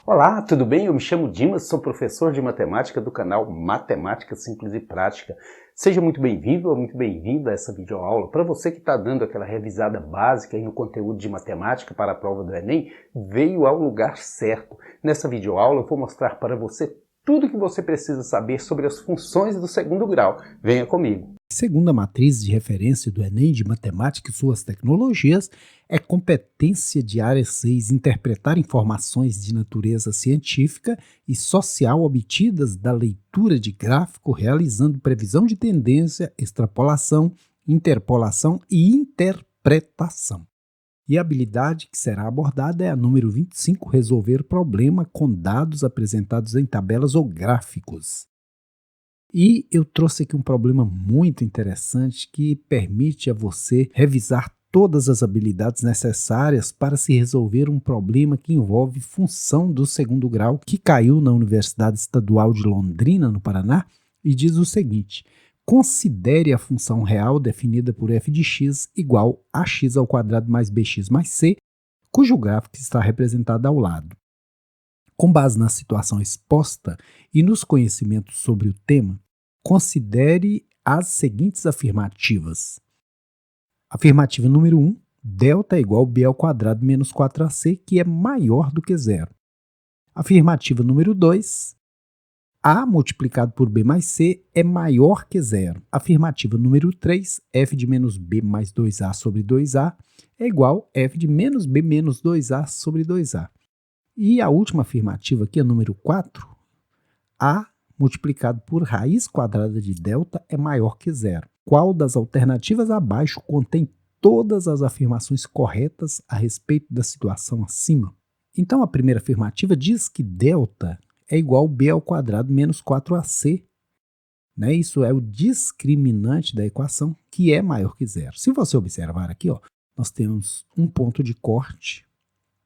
Olá, tudo bem? Eu me chamo Dimas, sou professor de matemática do canal Matemática Simples e Prática. Seja muito bem-vindo ou muito bem-vinda a essa videoaula. Para você que está dando aquela revisada básica no conteúdo de matemática para a prova do Enem, veio ao lugar certo. Nessa videoaula eu vou mostrar para você tudo o que você precisa saber sobre as funções do segundo grau. Venha comigo. Segunda matriz de referência do Enem de Matemática e suas tecnologias é competência de área 6, interpretar informações de natureza científica e social obtidas da leitura de gráfico, realizando previsão de tendência, extrapolação, interpolação e interpretação. E a habilidade que será abordada é a número 25, resolver problema com dados apresentados em tabelas ou gráficos. E eu trouxe aqui um problema muito interessante que permite a você revisar todas as habilidades necessárias para se resolver um problema que envolve função do segundo grau que caiu na Universidade Estadual de Londrina, no Paraná, e diz o seguinte: considere a função real definida por f de x igual a x ao quadrado mais bx mais c, cujo gráfico está representado ao lado. Com base na situação exposta e nos conhecimentos sobre o tema, considere as seguintes afirmativas. Afirmativa número 1, delta é igual a b ao quadrado menos 4ac, que é maior do que zero. Afirmativa número 2, a multiplicado por b mais c é maior que zero. Afirmativa número 3, f de menos b mais 2a sobre 2a é igual a f de menos b menos 2a sobre 2a. E a última afirmativa aqui, a número 4, a multiplicado por raiz quadrada de delta é maior que zero. Qual das alternativas abaixo contém todas as afirmações corretas a respeito da situação acima? Então, a primeira afirmativa diz que delta é igual a b ao quadrado menos 4ac. Isso é o discriminante da equação, que é maior que zero. Se você observar aqui, nós temos um ponto de corte,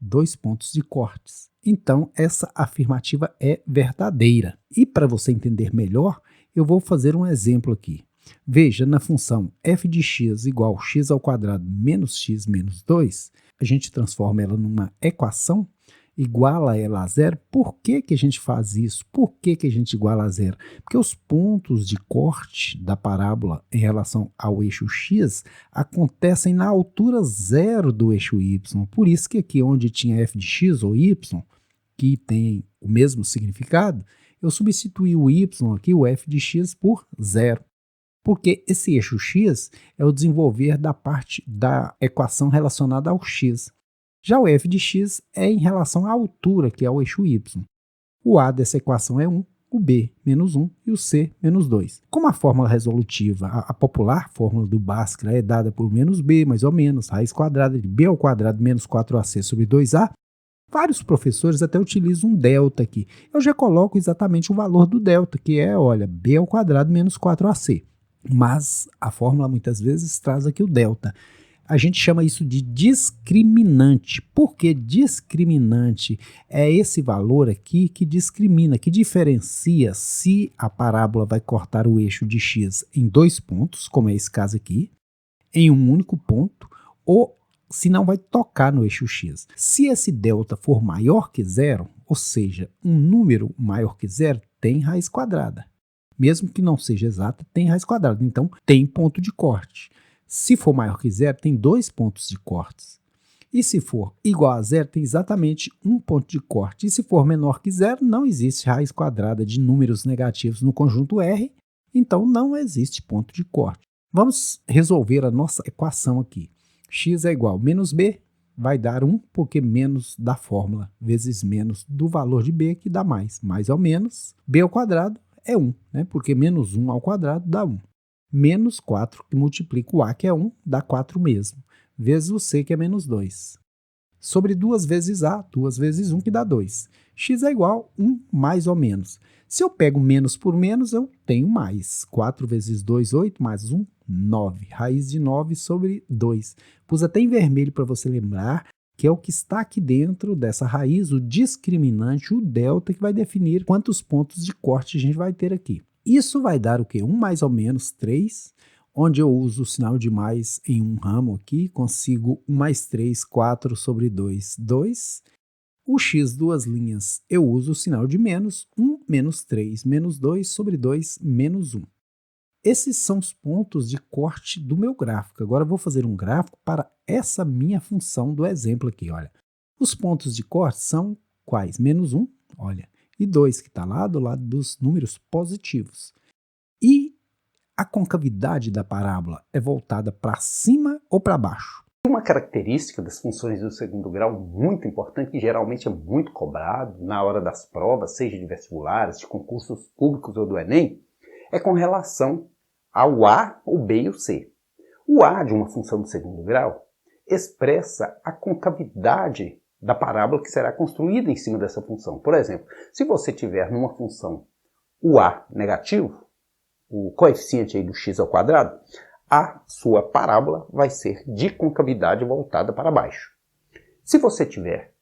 2 pontos de cortes. Então, essa afirmativa é verdadeira. E para você entender melhor, eu vou fazer um exemplo aqui. Veja, na função f de x igual a x ao quadrado menos x menos 2, a gente transforma ela numa equação, iguala ela a zero. Por que a gente faz isso? Por que a gente iguala a zero? Porque os pontos de corte da parábola em relação ao eixo x acontecem na altura zero do eixo y. Por isso que aqui onde tinha f de x ou y, que tem o mesmo significado, eu substituí o y aqui, o f de x, por zero. Porque esse eixo x é o desenvolver da parte da equação relacionada ao x. Já o f de x é em relação à altura, que é o eixo y. O a dessa equação é 1, o b menos 1 e o c menos 2. Como a fórmula resolutiva, a popular fórmula do Bhaskara é dada por menos b mais ou menos, raiz quadrada de b ao quadrado menos 4ac sobre 2a, vários professores até utilizam um delta aqui. Eu já coloco exatamente o valor do delta, que é, olha, b ao quadrado menos 4ac. Mas a fórmula muitas vezes traz aqui o delta. A gente chama isso de discriminante. Por que discriminante? É esse valor aqui que discrimina, que diferencia se a parábola vai cortar o eixo de x em 2 pontos, como é esse caso aqui, em um único ponto, ou se não vai tocar no eixo x. Se esse delta for maior que zero, ou seja, um número maior que zero, tem raiz quadrada. Mesmo que não seja exata, tem raiz quadrada. Então, tem ponto de corte. Se for maior que zero, tem 2 pontos de cortes. E se for igual a zero, tem exatamente um ponto de corte. E se for menor que zero, não existe raiz quadrada de números negativos no conjunto R, então não existe ponto de corte. Vamos resolver a nossa equação aqui. X é igual a menos b, vai dar 1, porque menos da fórmula, vezes menos do valor de b, que dá mais. Mais ou menos, b ao quadrado é 1, porque menos 1 ao quadrado dá 1. Menos 4, que multiplica o a, que é 1, dá 4 mesmo, vezes o c, que é menos 2. Sobre 2 vezes a, 2 vezes 1, que dá 2. X é igual a 1 mais ou menos. Se eu pego menos por menos, eu tenho mais. 4 vezes 2, 8, mais 1, 9. Raiz de 9 sobre 2. Pus até em vermelho para você lembrar que é o que está aqui dentro dessa raiz, o discriminante, o delta, que vai definir quantos pontos de corte a gente vai ter aqui. Isso vai dar o quê? 1 mais ou menos 3, onde eu uso o sinal de mais em um ramo aqui, consigo 1 mais 3, 4 sobre 2, 2. O x duas linhas, eu uso o sinal de menos, 1 menos 3 menos 2 sobre 2 menos 1. Esses são os pontos de corte do meu gráfico. Agora eu vou fazer um gráfico para essa minha função do exemplo aqui, olha. Os pontos de corte são quais? Menos 1, olha, e 2, que está lá do lado dos números positivos. E a concavidade da parábola é voltada para cima ou para baixo? Uma característica das funções do segundo grau muito importante, que geralmente é muito cobrado na hora das provas, seja de vestibulares, de concursos públicos ou do Enem, é com relação ao A, o B e o C. O A de uma função do segundo grau expressa a concavidade da parábola que será construída em cima dessa função. Por exemplo, se você tiver numa função o A negativo, o coeficiente aí do x ao quadrado, a sua parábola vai ser de concavidade voltada para baixo. Se você tiver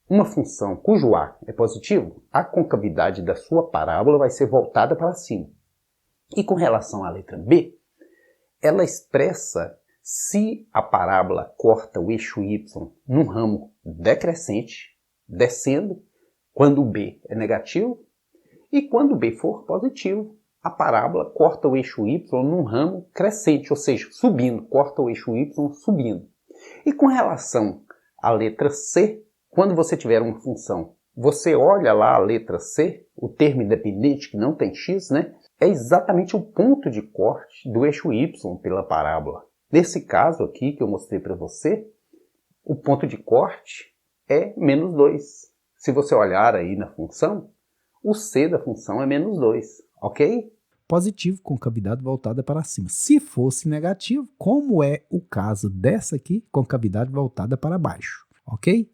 uma função cujo A é positivo, a concavidade da sua parábola vai ser voltada para cima. E com relação à letra B, ela expressa se a parábola corta o eixo y num ramo decrescente, descendo, quando o B é negativo, e quando o B for positivo, a parábola corta o eixo y num ramo crescente, ou seja, subindo, corta o eixo y subindo. E com relação à letra C, quando você tiver uma função, você olha lá a letra C, o termo independente que não tem x, né? É exatamente o ponto de corte do eixo y pela parábola. Nesse caso aqui que eu mostrei para você, o ponto de corte é menos 2. Se você olhar aí na função, o C da função é menos 2, ok? Positivo, concavidade voltada para cima. Se fosse negativo, como é o caso dessa aqui, concavidade voltada para baixo, ok?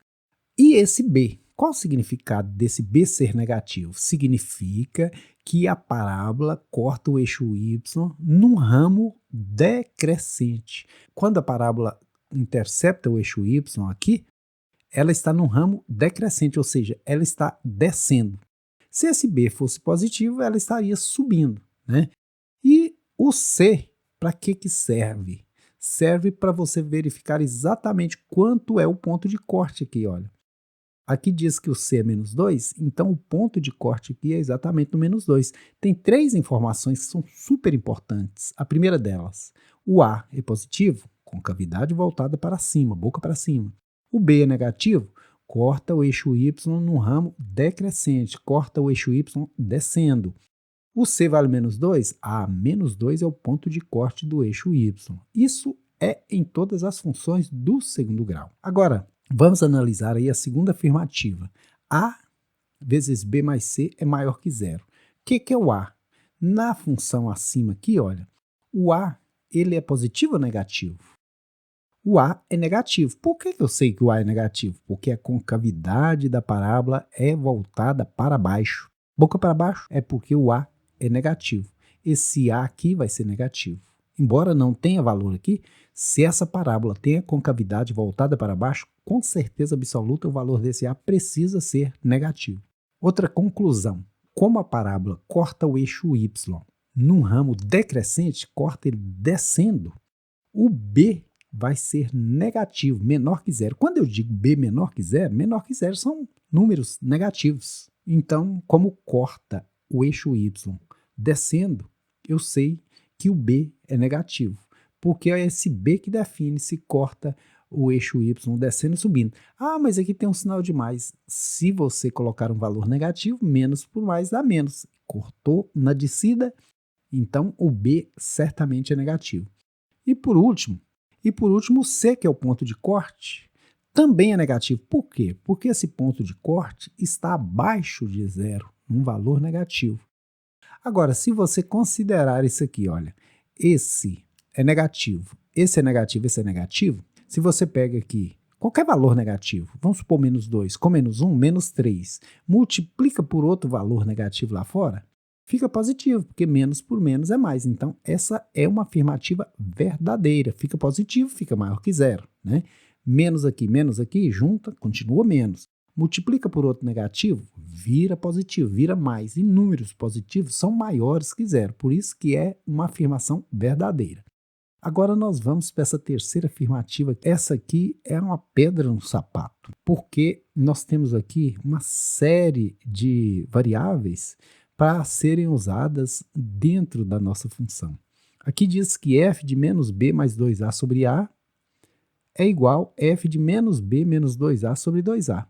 E esse B, qual o significado desse B ser negativo? Significa que a parábola corta o eixo y num ramo decrescente. Quando a parábola intercepta o eixo y aqui, ela está num ramo decrescente, ou seja, ela está descendo. Se esse B fosse positivo, ela estaria subindo, né? E o C, para que serve? Serve para você verificar exatamente quanto é o ponto de corte aqui, olha. Aqui diz que o C é menos 2, então o ponto de corte aqui é exatamente no menos 2. Tem 3 informações que são super importantes. A primeira delas, o A é positivo, concavidade voltada para cima, boca para cima. O B é negativo, corta o eixo Y num ramo decrescente, corta o eixo Y descendo. O C vale menos 2? Menos 2 é o ponto de corte do eixo Y. Isso é em todas as funções do segundo grau. Agora, vamos analisar aí a segunda afirmativa. A vezes B mais C é maior que zero. O que é o A? Na função acima aqui, olha, o A ele é positivo ou negativo? O A é negativo. Por que eu sei que o A é negativo? Porque a concavidade da parábola é voltada para baixo. Boca para baixo é porque o A é negativo. Esse A aqui vai ser negativo. Embora não tenha valor aqui, se essa parábola tem a concavidade voltada para baixo, com certeza absoluta o valor desse A precisa ser negativo. Outra conclusão, como a parábola corta o eixo Y num ramo decrescente, corta ele descendo, o B vai ser negativo, menor que zero. Quando eu digo B menor que zero são números negativos. Então, como corta o eixo Y descendo, eu sei que o B é negativo, porque é esse B que define se corta o eixo Y descendo ou subindo. Mas aqui tem um sinal de mais. Se você colocar um valor negativo, menos por mais dá menos. Cortou na descida, então o B certamente é negativo. E por último, o C, que é o ponto de corte, também é negativo. Por quê? Porque esse ponto de corte está abaixo de zero, um valor negativo. Agora, se você considerar isso aqui, olha, esse é negativo, esse é negativo, esse é negativo, se você pega aqui qualquer valor negativo, vamos supor menos 2, com menos 1, menos 3, multiplica por outro valor negativo lá fora, fica positivo, porque menos por menos é mais. Então, essa é uma afirmativa verdadeira. Fica positivo, fica maior que zero, né? Menos aqui, junta, continua menos. Multiplica por outro negativo, vira positivo, vira mais. E números positivos são maiores que zero. Por isso que é uma afirmação verdadeira. Agora nós vamos para essa terceira afirmativa. Essa aqui é uma pedra no sapato, porque nós temos aqui uma série de variáveis para serem usadas dentro da nossa função. Aqui diz que f de menos b mais 2a sobre a é igual a f de menos b menos 2a sobre 2a.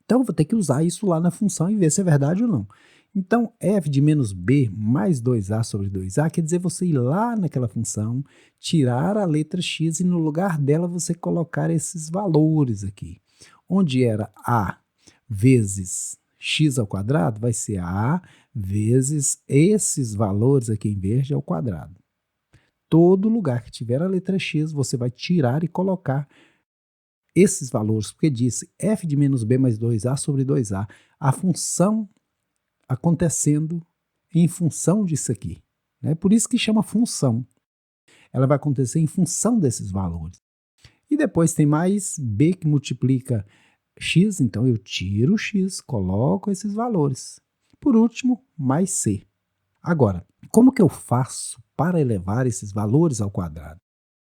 Então eu vou ter que usar isso lá na função e ver se é verdade ou não. Então, f de menos b mais 2a sobre 2a quer dizer você ir lá naquela função, tirar a letra x e no lugar dela você colocar esses valores aqui. Onde era a vezes x ao quadrado, vai ser a vezes esses valores aqui em verde ao quadrado. Todo lugar que tiver a letra x, você vai tirar e colocar esses valores, porque disse f de menos b mais 2a sobre 2a. A função acontecendo em função disso aqui. Né? Por isso que chama função. Ela vai acontecer em função desses valores. E depois tem mais b que multiplica x, então eu tiro o x, coloco esses valores. Por último, mais c. Agora, como que eu faço para elevar esses valores ao quadrado?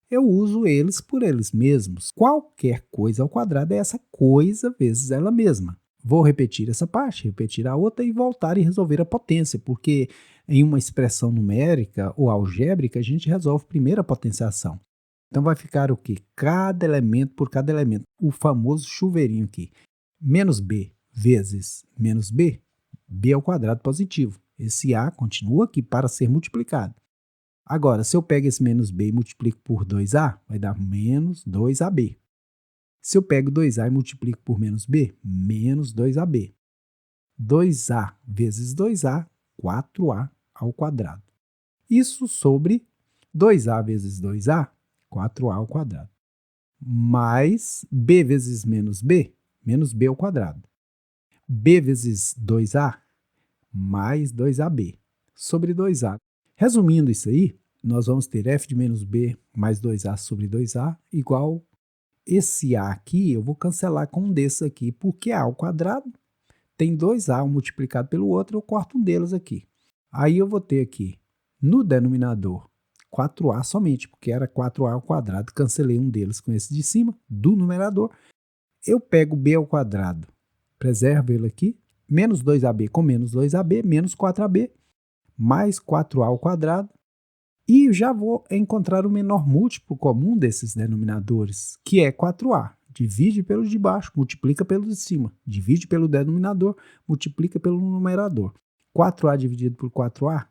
Eu uso eles por eles mesmos. Qualquer coisa ao quadrado é essa coisa vezes ela mesma. Vou repetir essa parte, repetir a outra e voltar e resolver a potência, porque em uma expressão numérica ou algébrica a gente resolve primeiro a potenciação. Então vai ficar o quê? Cada elemento por cada elemento. O famoso chuveirinho aqui. Menos b vezes menos b, b ao quadrado positivo. Esse a continua aqui para ser multiplicado. Agora, se eu pego esse menos b e multiplico por 2a, vai dar menos 2ab. Se eu pego 2a e multiplico por menos b, menos 2ab. 2a vezes 2a, 4a ao quadrado. Isso sobre 2a vezes 2a, 4a ao quadrado. Mais b vezes menos b ao quadrado. b vezes 2a, mais 2ab, sobre 2a. Resumindo isso aí, nós vamos ter f de menos b mais 2a sobre 2a igual esse a aqui, eu vou cancelar com um desses aqui, porque a ao quadrado tem 2a, um multiplicado pelo outro, eu corto um deles aqui. Aí eu vou ter aqui, no denominador, 4a somente, porque era 4a ao quadrado, cancelei um deles com esse de cima, do numerador. Eu pego b ao quadrado, preservo ele aqui, menos 2ab com menos 2ab, menos 4ab, mais 4a ao quadrado, e já vou encontrar o menor múltiplo comum desses denominadores, que é 4a. Divide pelo de baixo, multiplica pelo de cima. Divide pelo denominador, multiplica pelo numerador. 4a dividido por 4a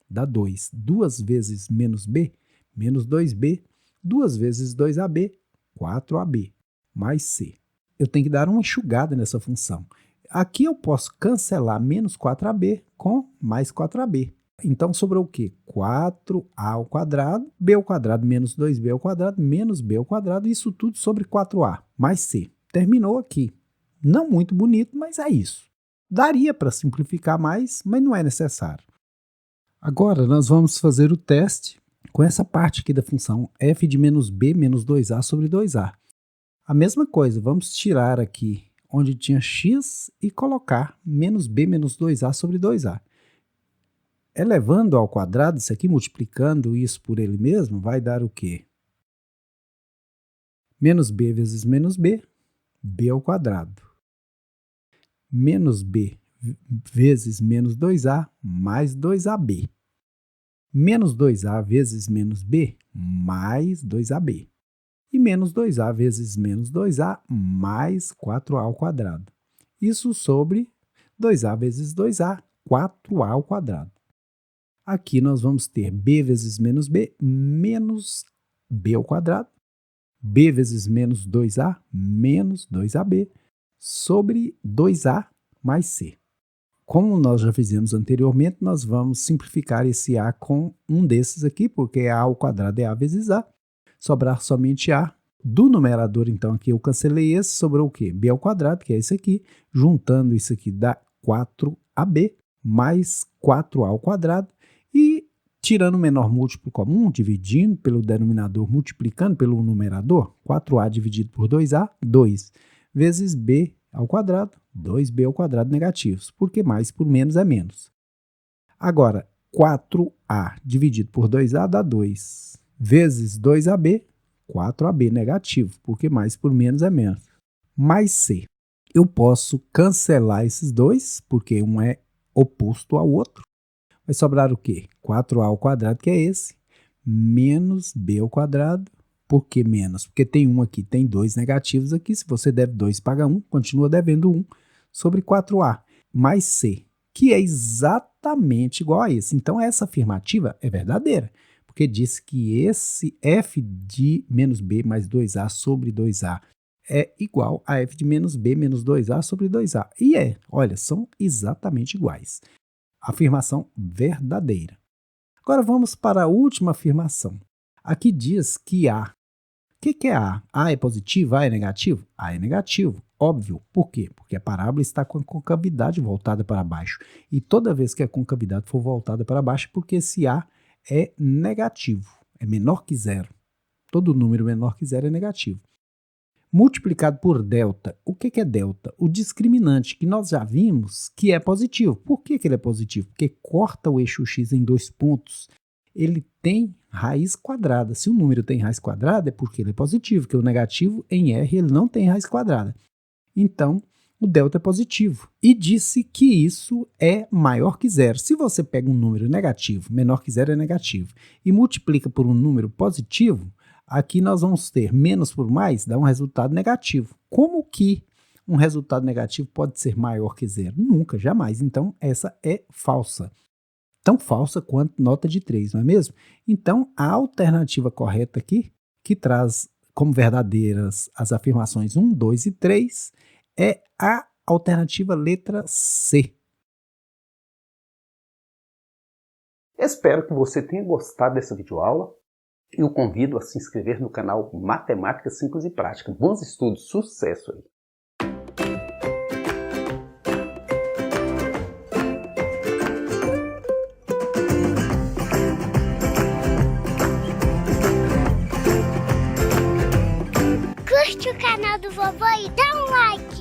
dá 2. 2 vezes menos b, menos 2b. 2 vezes 2ab, 4ab, mais c. Eu tenho que dar uma enxugada nessa função. Aqui eu posso cancelar menos 4ab com mais 4ab. Então sobrou o quê? 4a ao quadrado, b ao quadrado menos 2b ao quadrado, menos b ao quadrado, isso tudo sobre 4a, mais c. Terminou aqui. Não muito bonito, mas é isso. Daria para simplificar mais, mas não é necessário. Agora nós vamos fazer o teste com essa parte aqui da função f de menos b menos 2a sobre 2a. A mesma coisa, vamos tirar aqui onde tinha x e colocar menos b menos 2a sobre 2a. Elevando ao quadrado, isso aqui, multiplicando isso por ele mesmo, vai dar o quê? Menos b vezes menos b, b ao quadrado. Menos b vezes menos 2a, mais 2ab. Menos 2a vezes menos b, mais 2ab. E menos 2a vezes menos 2a, mais 4a ao quadrado. Isso sobre 2a vezes 2a, 4a ao quadrado. Aqui nós vamos ter b vezes menos b, menos b ao quadrado, b vezes menos 2a, menos 2ab, sobre 2a mais c. Como nós já fizemos anteriormente, nós vamos simplificar esse a com um desses aqui, porque a ao quadrado é a vezes a, sobrar somente a. Do numerador, então, aqui eu cancelei esse, sobrou o quê? B ao quadrado, que é esse aqui, juntando isso aqui dá 4ab, mais 4a ao quadrado, e tirando o menor múltiplo comum, dividindo pelo denominador, multiplicando pelo numerador, 4a dividido por 2a, 2, vezes b ao quadrado, 2b ao quadrado negativos, porque mais por menos é menos. Agora, 4a dividido por 2a dá 2. vezes 2AB, 4AB negativo, porque mais por menos é menos. Mais C. Eu posso cancelar esses dois, porque um é oposto ao outro. Vai sobrar o quê? 4A ao quadrado, que é esse, menos B ao quadrado. Por que menos? Porque tem um aqui, tem dois negativos aqui. Se você deve 2, paga 1, continua devendo 1 sobre 4A, mais C, que é exatamente igual a esse. Então, essa afirmativa é verdadeira, porque diz que esse f de menos B mais 2A sobre 2A é igual a f de menos B menos 2A sobre 2A. E olha, são exatamente iguais. Afirmação verdadeira. Agora vamos para a última afirmação. Aqui diz que A. O que é A? A é positivo? A é negativo? A é negativo, óbvio. Por quê? Porque a parábola está com a concavidade voltada para baixo. E toda vez que a concavidade for voltada para baixo, porque esse A é negativo, é menor que zero. Todo número menor que zero é negativo. Multiplicado por delta. O que é delta? O discriminante, que nós já vimos que é positivo. Por que ele é positivo? Porque corta o eixo x em 2 pontos. Ele tem raiz quadrada. Se o número tem raiz quadrada, é porque ele é positivo, porque o negativo em R ele não tem raiz quadrada. Então, o delta é positivo. E disse que isso é maior que zero. Se você pega um número negativo, menor que zero é negativo, e multiplica por um número positivo, aqui nós vamos ter menos por mais, dá um resultado negativo. Como que um resultado negativo pode ser maior que zero? Nunca, jamais. Então, essa é falsa. Tão falsa quanto nota de 3, não é mesmo? Então, a alternativa correta aqui, que traz como verdadeiras as afirmações 1, 2 e 3, é a alternativa letra C. Espero que você tenha gostado dessa videoaula e o convido a se inscrever no canal Matemática Simples e Prática. Bons estudos, sucesso aí! Curte o canal do vovô e dá um like!